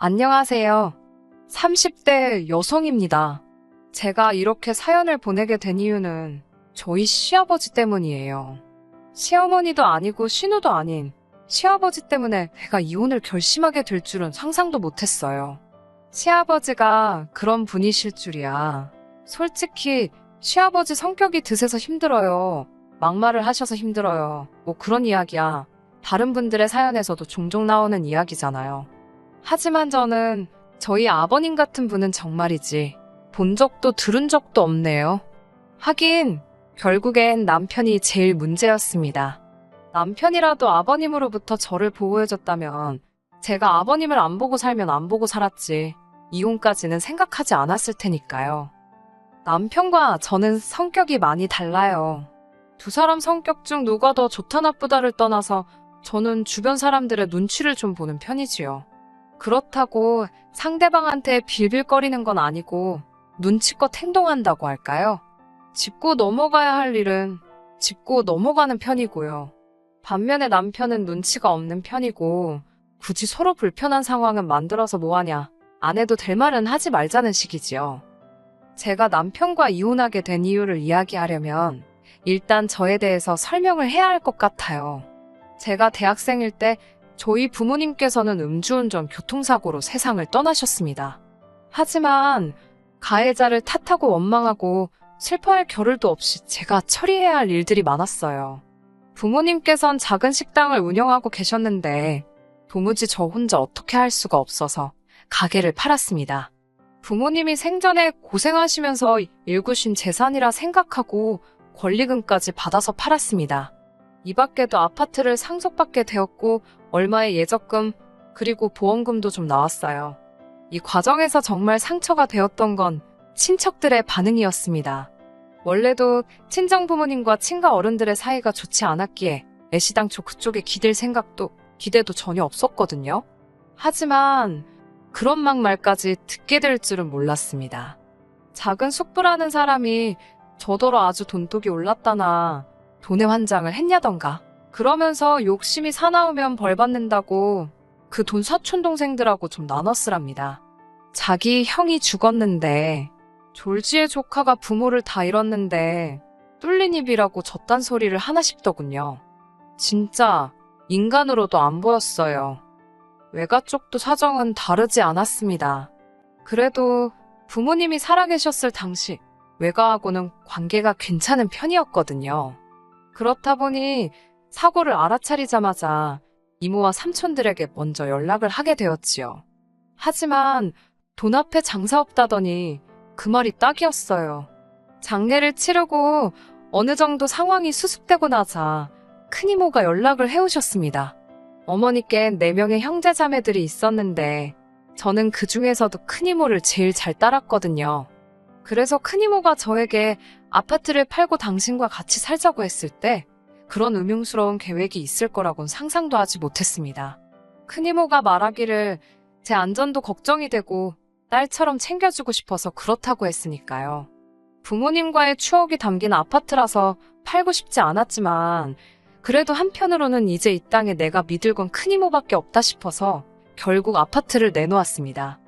안녕하세요. 30대 여성입니다. 제가 이렇게 사연을 보내게 된 이유는 저희 시아버지 때문이에요. 시어머니도 아니고 신우도 아닌 시아버지 때문에 내가 이혼을 결심하게 될 줄은 상상도 못했어요. 시아버지가 그런 분이실 줄이야. 솔직히 시아버지 성격이 드세서 힘들어요. 막말을 하셔서 힘들어요. 뭐 그런 이야기야. 다른 분들의 사연에서도 종종 나오는 이야기잖아요. 하지만 저는 저희 아버님 같은 분은 정말이지 본 적도 들은 적도 없네요. 하긴 결국엔 남편이 제일 문제였습니다. 남편이라도 아버님으로부터 저를 보호해줬다면 제가 아버님을 안 보고 살면 안 보고 살았지 이혼까지는 생각하지 않았을 테니까요. 남편과 저는 성격이 많이 달라요. 두 사람 성격 중 누가 더 좋다 나쁘다를 떠나서 저는 주변 사람들의 눈치를 좀 보는 편이지요. 그렇다고 상대방한테 빌빌거리는 건 아니고 눈치껏 행동한다고 할까요? 짚고 넘어가야 할 일은 짚고 넘어가는 편이고요. 반면에 남편은 눈치가 없는 편이고 굳이 서로 불편한 상황은 만들어서 뭐하냐, 안 해도 될 말은 하지 말자는 식이지요. 제가 남편과 이혼하게 된 이유를 이야기하려면 일단 저에 대해서 설명을 해야 할 것 같아요. 제가 대학생일 때 저희 부모님께서는 음주운전 교통사고로 세상을 떠나셨습니다. 하지만 가해자를 탓하고 원망하고 슬퍼할 겨를도 없이 제가 처리해야 할 일들이 많았어요. 부모님께선 작은 식당을 운영하고 계셨는데 도무지 저 혼자 어떻게 할 수가 없어서 가게를 팔았습니다. 부모님이 생전에 고생하시면서 일구신 재산이라 생각하고 권리금까지 받아서 팔았습니다. 이 밖에도 아파트를 상속받게 되었고 얼마의 예적금 그리고 보험금도 좀 나왔어요. 이 과정에서 정말 상처가 되었던 건 친척들의 반응이었습니다. 원래도 친정 부모님과 친가 어른들의 사이가 좋지 않았기에 애시당초 그쪽에 기댈 생각도 기대도 전혀 없었거든요. 하지만 그런 막말까지 듣게 될 줄은 몰랐습니다. 작은 숙부라는 사람이 저더러 아주 돈독이 올랐다나 돈의 환장을 했냐던가 그러면서 욕심이 사나우면 벌 받는다고 그 돈 사촌동생들하고 좀 나눠 쓰랍니다. 자기 형이 죽었는데 졸지의 조카가 부모를 다 잃었는데 뚫린 입이라고 저딴 소리를 하나 싶더군요. 진짜 인간으로도 안 보였어요. 외가 쪽도 사정은 다르지 않았습니다. 그래도 부모님이 살아계셨을 당시 외가하고는 관계가 괜찮은 편이었거든요. 그렇다 보니 사고를 알아차리자마자 이모와 삼촌들에게 먼저 연락을 하게 되었지요. 하지만 돈 앞에 장사 없다더니 그 말이 딱이었어요. 장례를 치르고 어느 정도 상황이 수습되고 나자 큰이모가 연락을 해오셨습니다. 어머니께 4명의 형제자매들이 있었는데 저는 그 중에서도 큰이모를 제일 잘 따랐거든요. 그래서 큰이모가 저에게 아파트를 팔고 당신과 같이 살자고 했을 때 그런 음흉스러운 계획이 있을 거라고는 상상도 하지 못했습니다. 큰이모가 말하기를 제 안전도 걱정이 되고 딸처럼 챙겨주고 싶어서 그렇다고 했으니까요. 부모님과의 추억이 담긴 아파트라서 팔고 싶지 않았지만 그래도 한편으로는 이제 이 땅에 내가 믿을 건 큰이모밖에 없다 싶어서 결국 아파트를 내놓았습니다.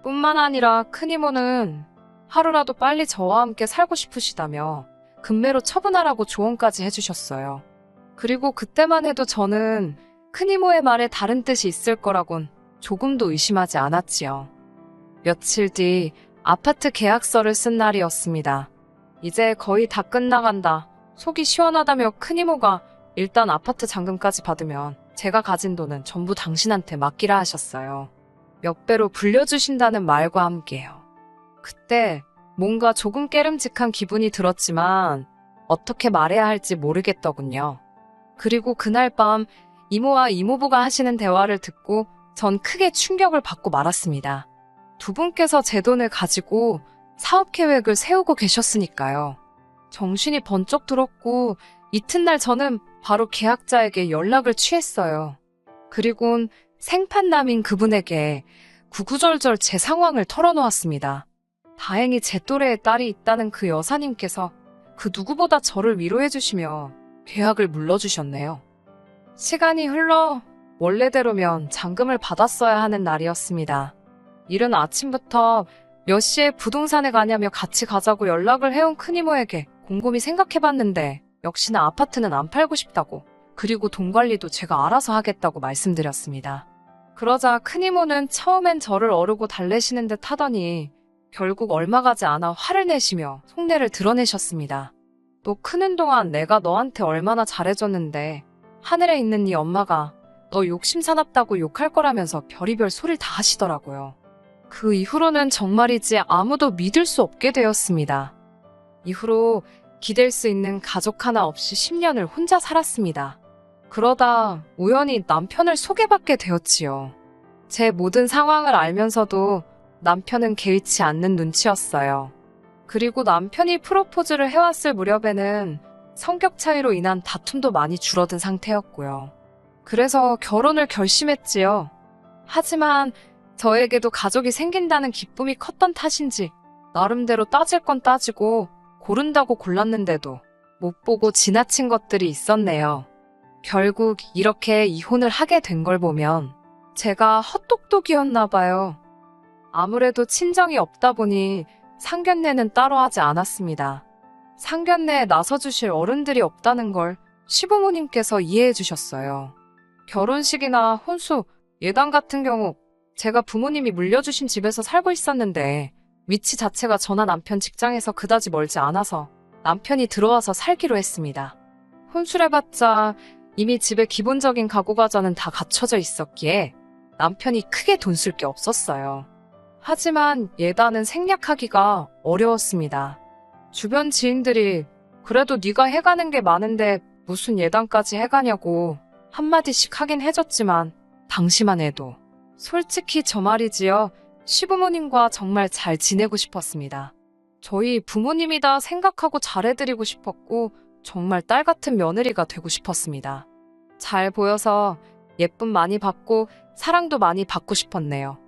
뿐만 아니라 큰이모는 하루라도 빨리 저와 함께 살고 싶으시다며 금매로 처분하라고 조언까지 해주셨어요. 그리고 그때만 해도 저는 큰이모의 말에 다른 뜻이 있을 거라곤 조금도 의심하지 않았지요. 며칠 뒤 아파트 계약서를 쓴 날이었습니다. 이제 거의 다 끝나간다. 속이 시원하다며 큰이모가 일단 아파트 잔금까지 받으면 제가 가진 돈은 전부 당신한테 맡기라 하셨어요. 몇 배로 불려주신다는 말과 함께요. 그때 뭔가 조금 깨름직한 기분이 들었지만 어떻게 말해야 할지 모르겠더군요. 그리고 그날 밤 이모와 이모부가 하시는 대화를 듣고 전 크게 충격을 받고 말았습니다. 두 분께서 제 돈을 가지고 사업 계획을 세우고 계셨으니까요. 정신이 번쩍 들었고 이튿날 저는 바로 계약자에게 연락을 취했어요. 그리곤 생판남인 그분에게 구구절절 제 상황을 털어놓았습니다. 다행히 제 또래의 딸이 있다는 그 여사님께서 그 누구보다 저를 위로해주시며 계약을 물러주셨네요. 시간이 흘러 원래대로면 잔금을 받았어야 하는 날이었습니다. 이른 아침부터 몇 시에 부동산에 가냐며 같이 가자고 연락을 해온 큰 이모에게 곰곰이 생각해봤는데 역시나 아파트는 안 팔고 싶다고, 그리고 돈 관리도 제가 알아서 하겠다고 말씀드렸습니다. 그러자 큰 이모는 처음엔 저를 어르고 달래시는 듯 하더니 결국 얼마 가지 않아 화를 내시며 속내를 드러내셨습니다. 너 크는 동안 내가 너한테 얼마나 잘해줬는데 하늘에 있는 네 엄마가 너 욕심 사납다고 욕할 거라면서 별의별 소리를 다 하시더라고요. 그 이후로는 정말이지 아무도 믿을 수 없게 되었습니다. 이후로 기댈 수 있는 가족 하나 없이 10년을 혼자 살았습니다. 그러다 우연히 남편을 소개받게 되었지요. 제 모든 상황을 알면서도 남편은 개의치 않는 눈치였어요. 그리고 남편이 프로포즈를 해왔을 무렵에는 성격 차이로 인한 다툼도 많이 줄어든 상태였고요. 그래서 결혼을 결심했지요. 하지만 저에게도 가족이 생긴다는 기쁨이 컸던 탓인지 나름대로 따질 건 따지고 고른다고 골랐는데도 못 보고 지나친 것들이 있었네요. 결국 이렇게 이혼을 하게 된 걸 보면 제가 헛똑똑이었나 봐요. 아무래도 친정이 없다 보니 상견례는 따로 하지 않았습니다. 상견례에 나서주실 어른들이 없다는 걸 시부모님께서 이해해 주셨어요. 결혼식이나 혼수, 예당 같은 경우 제가 부모님이 물려주신 집에서 살고 있었는데 위치 자체가 저나 남편 직장에서 그다지 멀지 않아서 남편이 들어와서 살기로 했습니다. 혼수를 해봤자 이미 집에 기본적인 가구 과자는 다 갖춰져 있었기에 남편이 크게 돈 쓸 게 없었어요. 하지만 예단은 생략하기가 어려웠습니다. 주변 지인들이 그래도 네가 해가는 게 많은데 무슨 예단까지 해가냐고 한마디씩 하긴 해줬지만 당시만 해도 솔직히 저 말이지요. 시부모님과 정말 잘 지내고 싶었습니다. 저희 부모님이다 생각하고 잘해드리고 싶었고 정말 딸 같은 며느리가 되고 싶었습니다. 잘 보여서 예쁨 많이 받고 사랑도 많이 받고 싶었네요.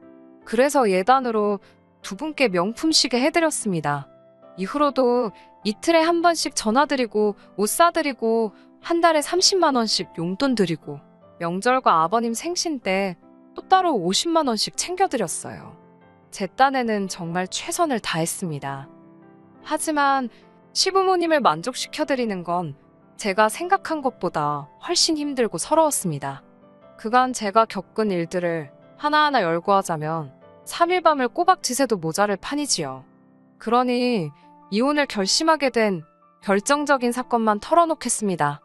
그래서 예단으로 두 분께 명품 시계 해드렸습니다. 이후로도 이틀에 한 번씩 전화드리고 옷 사드리고 한 달에 30만 원씩 용돈 드리고 명절과 아버님 생신 때 또 따로 50만 원씩 챙겨드렸어요. 제 딴에는 정말 최선을 다했습니다. 하지만 시부모님을 만족시켜드리는 건 제가 생각한 것보다 훨씬 힘들고 서러웠습니다. 그간 제가 겪은 일들을 하나하나 열거하자면 3일 밤을 꼬박 지새도 모자랄 판이지요. 그러니 이혼을 결심하게 된 결정적인 사건만 털어놓겠습니다.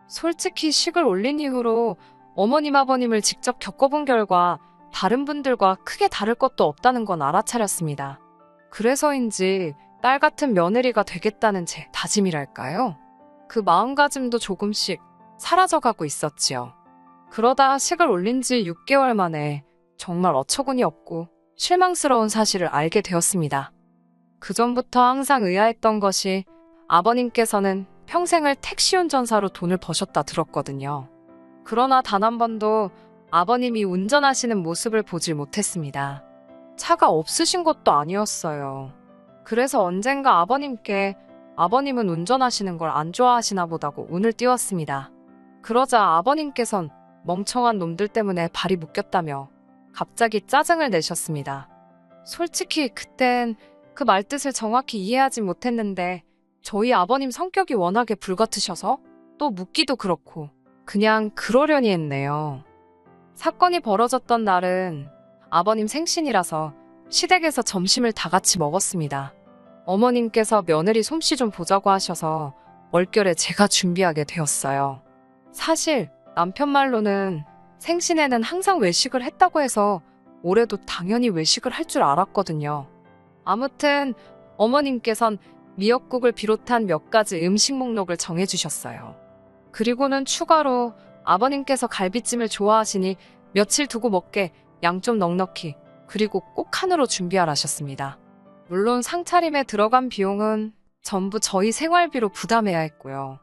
솔직히 식을 올린 이후로 어머님 아버님을 직접 겪어본 결과 다른 분들과 크게 다를 것도 없다는 건 알아차렸습니다. 그래서인지 딸 같은 며느리가 되겠다는 제 다짐이랄까요? 그 마음가짐도 조금씩 사라져가고 있었지요. 그러다 식을 올린 지 6개월 만에 정말 어처구니 없고 실망스러운 사실을 알게 되었습니다. 그전부터 항상 의아했던 것이 아버님께서는 평생을 택시 운전사로 돈을 버셨다 들었거든요. 그러나 단 한 번도 아버님이 운전하시는 모습을 보질 못했습니다. 차가 없으신 것도 아니었어요. 그래서 언젠가 아버님께 아버님은 운전하시는 걸 안 좋아하시나 보다고 운을 띄웠습니다. 그러자 아버님께선 멍청한 놈들 때문에 발이 묶였다며 갑자기 짜증을 내셨습니다. 솔직히 그땐 그 말뜻을 정확히 이해하지 못했는데 저희 아버님 성격이 워낙에 불같으셔서 또 묻기도 그렇고 그냥 그러려니 했네요. 사건이 벌어졌던 날은 아버님 생신이라서 시댁에서 점심을 다 같이 먹었습니다. 어머님께서 며느리 솜씨 좀 보자고 하셔서 얼결에 제가 준비하게 되었어요. 사실 남편 말로는 생신에는 항상 외식을 했다고 해서 올해도 당연히 외식을 할 줄 알았거든요. 아무튼 어머님께선 미역국을 비롯한 몇 가지 음식 목록을 정해주셨어요. 그리고는 추가로 아버님께서 갈비찜을 좋아하시니 며칠 두고 먹게 양 좀 넉넉히 그리고 꼭 칸으로 준비하라셨습니다. 물론 상차림에 들어간 비용은 전부 저희 생활비로 부담해야 했고요.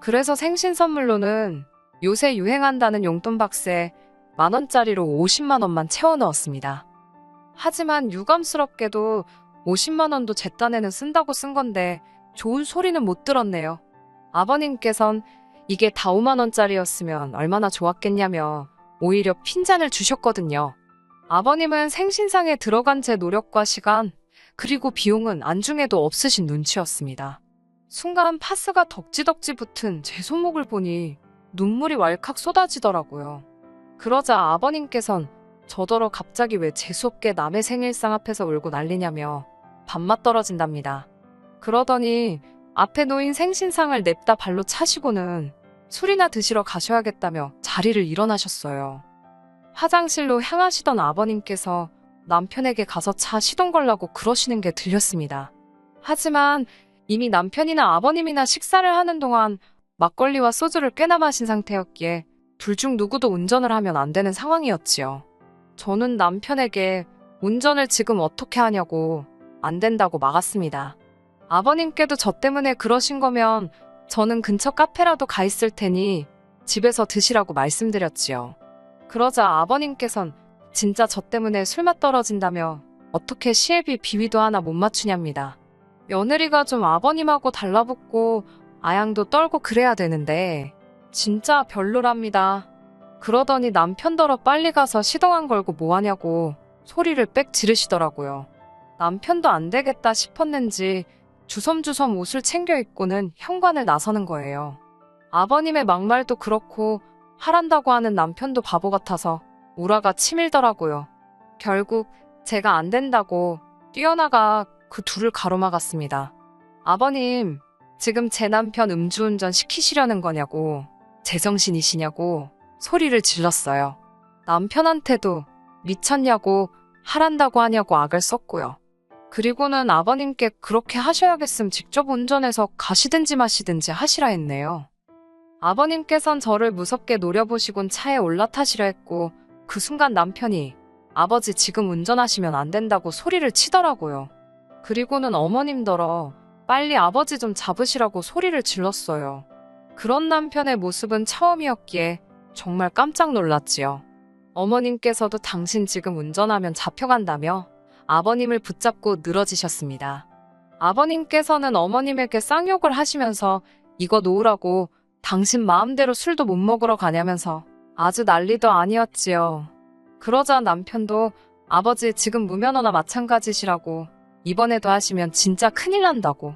그래서 생신 선물로는 요새 유행한다는 용돈 박스에 10,000원짜리로 50만 원만 채워 넣었습니다. 하지만 유감스럽게도 50만 원도 제 딴에는 쓴다고 쓴 건데 좋은 소리는 못 들었네요. 아버님께선 이게 다 5만 원짜리였으면 얼마나 좋았겠냐며 오히려 핀잔을 주셨거든요. 아버님은 생신상에 들어간 제 노력과 시간, 그리고 비용은 안중에도 없으신 눈치였습니다. 순간 파스가 덕지덕지 붙은 제 손목을 보니 눈물이 왈칵 쏟아지더라고요. 그러자 아버님께선 저더러 갑자기 왜 재수없게 남의 생일상 앞에서 울고 난리냐며 밥맛 떨어진답니다. 그러더니 앞에 놓인 생신상을 냅다 발로 차시고는 술이나 드시러 가셔야겠다며 자리를 일어나셨어요. 화장실로 향하시던 아버님께서 남편에게 가서 차 시동 걸라고 그러시는 게 들렸습니다. 하지만 이미 남편이나 아버님이나 식사를 하는 동안 막걸리와 소주를 꽤나 마신 상태였기에 둘 중 누구도 운전을 하면 안 되는 상황이었지요. 저는 남편에게 운전을 지금 어떻게 하냐고 안 된다고 막았습니다. 아버님께도 저 때문에 그러신 거면 저는 근처 카페라도 가 있을 테니 집에서 드시라고 말씀드렸지요. 그러자 아버님께선 진짜 저 때문에 술맛 떨어진다며 어떻게 시애비 비위도 하나 못 맞추냐입니다. 며느리가 좀 아버님하고 달라붙고 아양도 떨고 그래야 되는데 진짜 별로랍니다. 그러더니 남편더러 빨리 가서 시동 안 걸고 뭐하냐고 소리를 빽 지르시더라고요. 남편도 안 되겠다 싶었는지 주섬주섬 옷을 챙겨 입고는 현관을 나서는 거예요. 아버님의 막말도 그렇고 하란다고 하는 남편도 바보 같아서 우라가 치밀더라고요. 결국 제가 안 된다고 뛰어나가 그 둘을 가로막았습니다. 아버님, 지금 제 남편 음주운전 시키시려는 거냐고, 제정신이시냐고 소리를 질렀어요. 남편한테도 미쳤냐고 하란다고 하냐고 악을 썼고요. 그리고는 아버님께 그렇게 하셔야겠음 직접 운전해서 가시든지 마시든지 하시라 했네요. 아버님께선 저를 무섭게 노려보시곤 차에 올라타시려 했고 그 순간 남편이 아버지 지금 운전하시면 안 된다고 소리를 치더라고요. 그리고는 어머님더러 빨리 아버지 좀 잡으시라고 소리를 질렀어요. 그런 남편의 모습은 처음이었기에 정말 깜짝 놀랐지요. 어머님께서도 당신 지금 운전하면 잡혀간다며 아버님을 붙잡고 늘어지셨습니다. 아버님께서는 어머님에게 쌍욕을 하시면서 이거 놓으라고 당신 마음대로 술도 못 먹으러 가냐면서 아주 난리도 아니었지요. 그러자 남편도 아버지 지금 무면허나 마찬가지시라고 이번에도 하시면 진짜 큰일 난다고.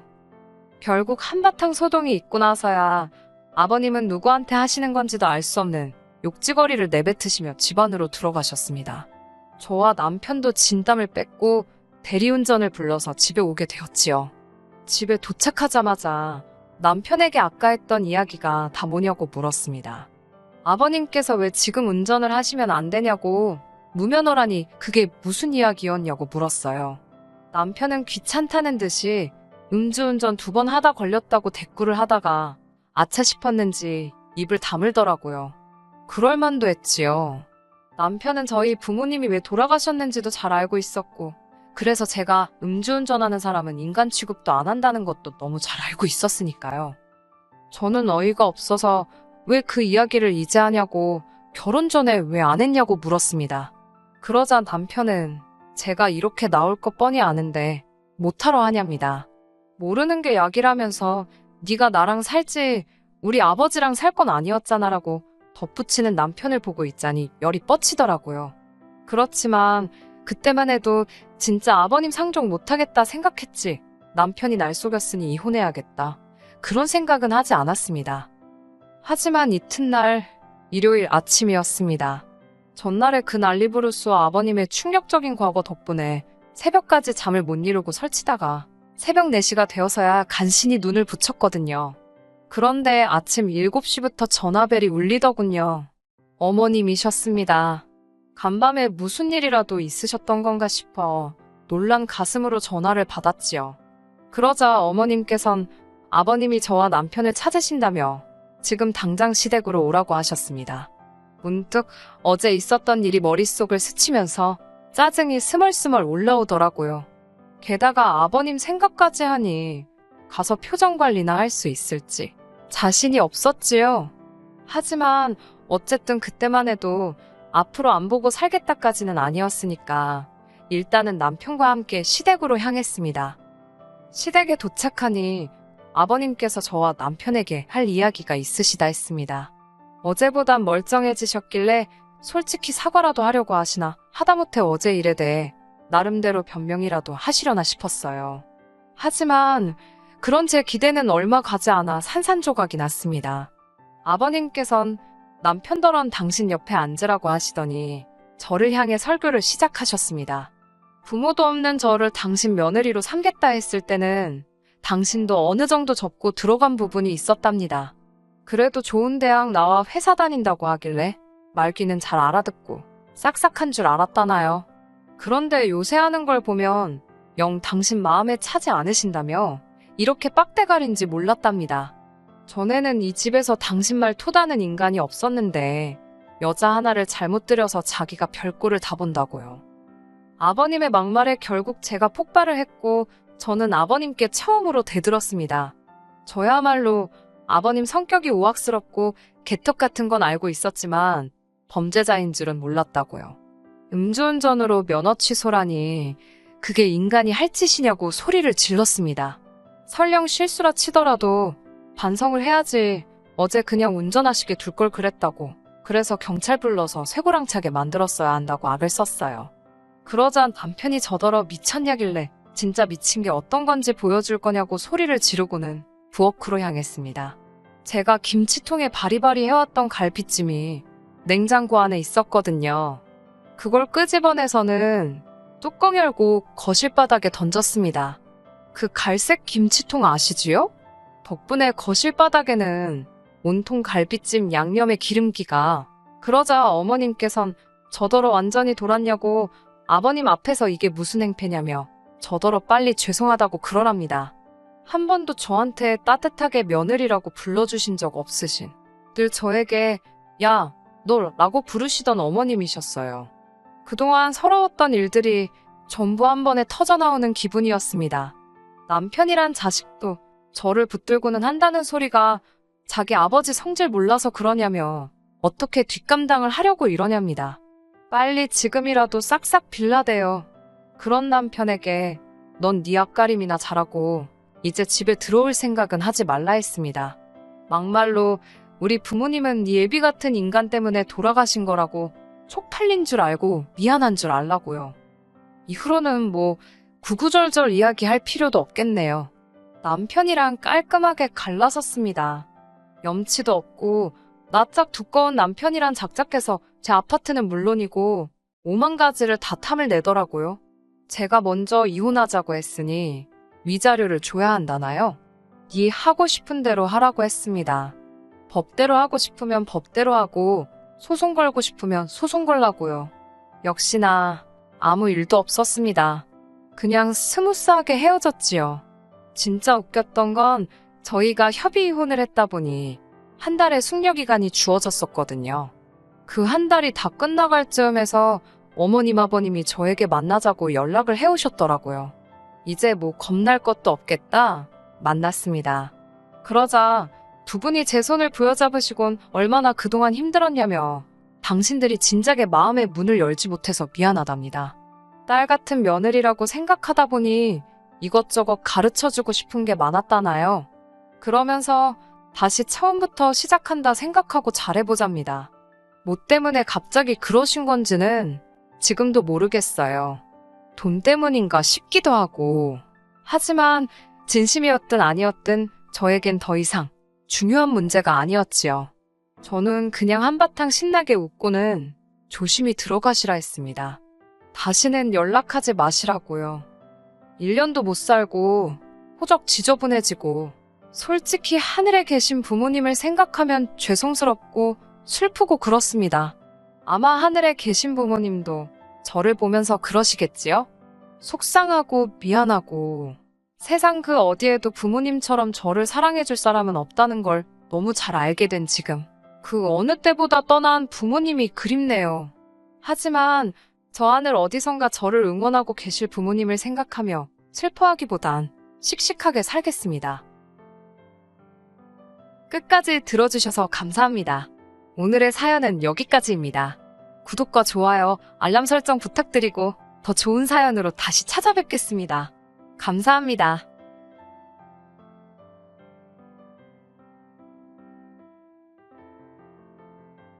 결국 한바탕 소동이 있고 나서야 아버님은 누구한테 하시는 건지도 알 수 없는 욕지거리를 내뱉으시며 집 안으로 들어가셨습니다. 저와 남편도 진땀을 뺐고 대리운전을 불러서 집에 오게 되었지요. 집에 도착하자마자 남편에게 아까 했던 이야기가 다 뭐냐고 물었습니다. 아버님께서 왜 지금 운전을 하시면 안 되냐고 무면허라니 그게 무슨 이야기였냐고 물었어요. 남편은 귀찮다는 듯이 음주운전 2번 하다 걸렸다고 대꾸를 하다가 아차 싶었는지 입을 다물더라고요. 그럴만도 했지요. 남편은 저희 부모님이 왜 돌아가셨는지도 잘 알고 있었고 그래서 제가 음주운전하는 사람은 인간 취급도 안 한다는 것도 너무 잘 알고 있었으니까요. 저는 어이가 없어서 왜 그 이야기를 이제 하냐고 결혼 전에 왜 안 했냐고 물었습니다. 그러자 남편은 제가 이렇게 나올 거 뻔히 아는데 못하러 하냐입니다. 모르는 게 약이라면서 네가 나랑 살지 우리 아버지랑 살 건 아니었잖아라고 덧붙이는 남편을 보고 있자니 열이 뻗치더라고요. 그렇지만 그때만 해도 진짜 아버님 상종 못하겠다 생각했지 남편이 날 속였으니 이혼해야겠다. 그런 생각은 하지 않았습니다. 하지만 이튿날 일요일 아침이었습니다. 전날의 그 난리부르스와 아버님의 충격적인 과거 덕분에 새벽까지 잠을 못 이루고 설치다가 새벽 4시가 되어서야 간신히 눈을 붙였거든요. 그런데 아침 7시부터 전화벨이 울리더군요. 어머님이셨습니다. 간밤에 무슨 일이라도 있으셨던 건가 싶어 놀란 가슴으로 전화를 받았지요. 그러자 어머님께선 아버님이 저와 남편을 찾으신다며 지금 당장 시댁으로 오라고 하셨습니다. 문득 어제 있었던 일이 머릿속을 스치면서 짜증이 스멀스멀 올라오더라고요. 게다가 아버님 생각까지 하니 가서 표정 관리나 할 수 있을지 자신이 없었지요. 하지만 어쨌든 그때만 해도 앞으로 안 보고 살겠다까지는 아니었으니까 일단은 남편과 함께 시댁으로 향했습니다. 시댁에 도착하니 아버님께서 저와 남편에게 할 이야기가 있으시다 했습니다. 어제보단 멀쩡해지셨길래 솔직히 사과라도 하려고 하시나 하다못해 어제 일에 대해 나름대로 변명이라도 하시려나 싶었어요. 하지만 그런 제 기대는 얼마 가지 않아 산산조각이 났습니다. 아버님께선 남편더런 당신 옆에 앉으라고 하시더니 저를 향해 설교를 시작하셨습니다. 부모도 없는 저를 당신 며느리로 삼겠다 했을 때는 당신도 어느 정도 접고 들어간 부분이 있었답니다. 그래도 좋은 대학 나와 회사 다닌다고 하길래 말귀는 잘 알아듣고 싹싹한 줄 알았다나요. 그런데 요새 하는 걸 보면 영 당신 마음에 차지 않으신다며 이렇게 빡대가리인지 몰랐답니다. 전에는 이 집에서 당신 말 토다는 인간이 없었는데 여자 하나를 잘못 들여서 자기가 별꼴을 다 본다고요. 아버님의 막말에 결국 제가 폭발을 했고 저는 아버님께 처음으로 대들었습니다. 저야말로 아버님 성격이 우악스럽고 개떡 같은 건 알고 있었지만 범죄자인 줄은 몰랐다고요. 음주운전으로 면허 취소라니 그게 인간이 할 짓이냐고 소리를 질렀습니다. 설령 실수라 치더라도 반성을 해야지. 어제 그냥 운전하시게 둘 걸 그랬다고. 그래서 경찰 불러서 쇠고랑차게 만들었어야 한다고 악을 썼어요. 그러자 남편이 저더러 미쳤냐길래 진짜 미친 게 어떤 건지 보여줄 거냐고 소리를 지르고는 부엌으로 향했습니다. 제가 김치통에 바리바리 해왔던 갈비찜이 냉장고 안에 있었거든요. 그걸 끄집어내서는 뚜껑 열고 거실 바닥에 던졌습니다. 그 갈색 김치통 아시지요? 덕분에 거실 바닥에는 온통 갈비찜 양념의 기름기가. 그러자 어머님께선 저더러 완전히 돌았냐고 아버님 앞에서 이게 무슨 행패냐며 저더러 빨리 죄송하다고 그러랍니다. 한 번도 저한테 따뜻하게 며느리라고 불러주신 적 없으신, 늘 저에게 야, 너 라고 부르시던 어머님이셨어요. 그동안 서러웠던 일들이 전부 한 번에 터져나오는 기분이었습니다. 남편이란 자식도 저를 붙들고는 한다는 소리가 자기 아버지 성질 몰라서 그러냐며 어떻게 뒷감당을 하려고 이러냐입니다. 빨리 지금이라도 싹싹 빌라대요. 그런 남편에게 넌 네 앞가림이나 잘하고 이제 집에 들어올 생각은 하지 말라 했습니다. 막말로 우리 부모님은 네 애비 같은 인간 때문에 돌아가신 거라고 쪽팔린 줄 알고 미안한 줄 알라고요. 이후로는 뭐 구구절절 이야기할 필요도 없겠네요. 남편이랑 깔끔하게 갈라섰습니다. 염치도 없고 낯짝 두꺼운 남편이란 작작해서 제 아파트는 물론이고 5만 가지를 다 탐을 내더라고요. 제가 먼저 이혼하자고 했으니 위자료를 줘야 한다나요? 네 하고 싶은 대로 하라고 했습니다. 법대로 하고 싶으면 법대로 하고 소송 걸고 싶으면 소송 걸라고요. 역시나 아무 일도 없었습니다. 그냥 스무스하게 헤어졌지요. 진짜 웃겼던 건 저희가 협의 이혼을 했다 보니 한 달의 숙려기간이 주어졌었거든요. 그 한 달이 다 끝나갈 즈음에서 어머님 아버님이 저에게 만나자고 연락을 해오셨더라고요. 이제 뭐 겁날 것도 없겠다 만났습니다. 그러자 두 분이 제 손을 부여잡으시곤 얼마나 그동안 힘들었냐며 당신들이 진작에 마음의 문을 열지 못해서 미안하답니다. 딸 같은 며느리라고 생각하다 보니 이것저것 가르쳐주고 싶은 게 많았다나요. 그러면서 다시 처음부터 시작한다 생각하고 잘해보잡니다. 뭐 때문에 갑자기 그러신 건지는 지금도 모르겠어요. 돈 때문인가 싶기도 하고. 하지만 진심이었든 아니었든 저에겐 더 이상 중요한 문제가 아니었지요. 저는 그냥 한바탕 신나게 웃고는 조심히 들어가시라 했습니다. 다시는 연락하지 마시라고요. 1년도 못 살고 호적 지저분해지고 솔직히 하늘에 계신 부모님을 생각하면 죄송스럽고 슬프고 그렇습니다. 아마 하늘에 계신 부모님도 저를 보면서 그러시겠지요? 속상하고 미안하고 세상 그 어디에도 부모님처럼 저를 사랑해줄 사람은 없다는 걸 너무 잘 알게 된 지금 그 어느 때보다 떠난 부모님이 그립네요. 하지만 저 하늘 어디선가 저를 응원하고 계실 부모님을 생각하며 슬퍼하기보단 씩씩하게 살겠습니다. 끝까지 들어주셔서 감사합니다. 오늘의 사연은 여기까지입니다. 구독과 좋아요, 알람 설정 부탁드리고 더 좋은 사연으로 다시 찾아뵙겠습니다. 감사합니다.